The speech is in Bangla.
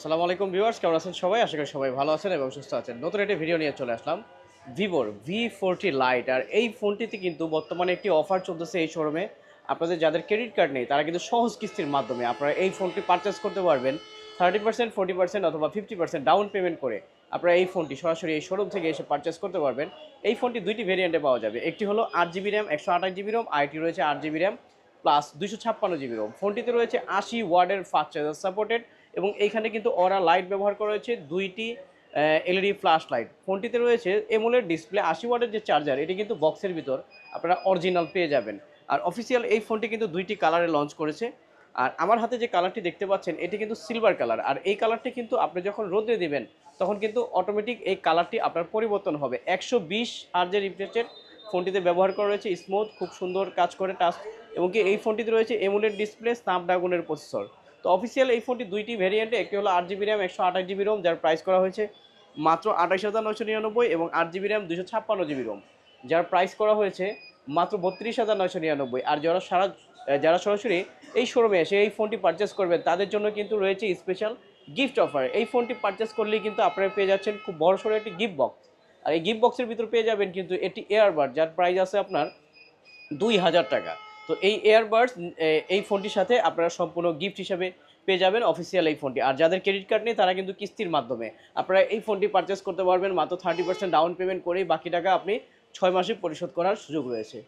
আসসালামু আলাইকুম ভিউয়ার্স, কেমন আছেন সবাই? আশা করি সবাই ভালো আছেন এবং সুস্থ আছেন। নতুন একটি ভিডিও নিয়ে চলে আসলাম ভিভোর V40 লাইট। আর এই ফোনটিতে কিন্তু বর্তমানে একটি অফার চলতেছে এই শোরুমে। আপনাদের যাদের ক্রেডিট কার্ড নেই তারা কিন্তু সহজ কিস্তির মাধ্যমে আপনারা এই ফোনটি পারচেস করতে পারবেন 30%, 40% অথবা 50% ডাউন পেমেন্ট করে। আপনারা এই ফোনটি সরাসরি এই শোরুম থেকে এসে পারচেস করতে পারবেন। এই ফোনটি দুইটি ভেরিয়েন্টে পাওয়া যাবে। একটি হলো 8GB র্যাম 128GB রোম, আরেকটি রয়েছে 8GB RAM plus 256GB Rome. ফোনটিতে রয়েছে 80 ওয়াটের ফাস্ট চার্জার সাপোর্টেড এবং এইখানে কিন্তু অরা লাইট ব্যবহার করা হয়েছে, দুইটি এলইডি ফ্ল্যাশ লাইট। ফোনটিতে রয়েছে এমোলেড ডিসপ্লে, 80 ওয়াটের যে চার্জার এটি কিন্তু বক্সের ভিতর আপনারা অরিজিনাল পেয়ে যাবেন। আর অফিসিয়াল এই ফোনটি কিন্তু দুইটি কালারে লঞ্চ করেছে। আর আমার হাতে যে কালারটি দেখতে পাচ্ছেন এটি কিন্তু সিলভার কালার। আর এই কালারটি কিন্তু আপনি যখন রোদে দিবেন তখন কিন্তু অটোমেটিক এই কালারটি আপনার পরিবর্তন হবে। 120 হার্জের রিফ্রেশের ফোনটিতে ব্যবহার করা রয়েছে, স্মুথ খুব সুন্দর কাজ করে টাচ। এবং কি এই ফোনটিতে রয়েছে এমোলেড ডিসপ্লে, স্ন্যাপড্রাগনের প্রসেসর। তো অফিসিয়াল এই ফোনটি দুইটি ভেরিয়েন্টে, একটি হলো 8GB র্যাম 128GB রোম, যার প্রাইস করা হয়েছে মাত্র 28,999, এবং 8GB র্যাম 256GB রোম, যার প্রাইস করা হয়েছে মাত্র 32,999। আর যারা সরাসরি এই শোরুমে এসে এই ফোনটি পারচেস করবেন তাদের জন্য কিন্তু রয়েছে স্পেশাল গিফট অফার। এই ফোনটি পারচেস করলেই কিন্তু আপনারা পেয়ে যাচ্ছেন খুব বড়সড় একটি গিফট বক্স। আর এই গিফট বক্সের ভিতর পেয়ে যাবেন কিন্তু একটি এয়ারবাড, যার প্রাইস আছে আপনার 2000 টাকা। তো এই এয়ারবাডস এই ফোনটির সাথে আপনারা সম্পূর্ণ গিফট হিসাবে পেয়ে যাবেন অফিসিয়াল এই ফোনটি। আর যাদের ক্রেডিট কার্ড নেই তারা কিন্তু কিস্তির মাধ্যমে আপনারা এই ফোনটি পারচেস করতে পারবেন মাত্র 30% ডাউন পেমেন্ট করেই। বাকি টাকা আপনি 6 মাসে পরিশোধ করার সুযোগ রয়েছে।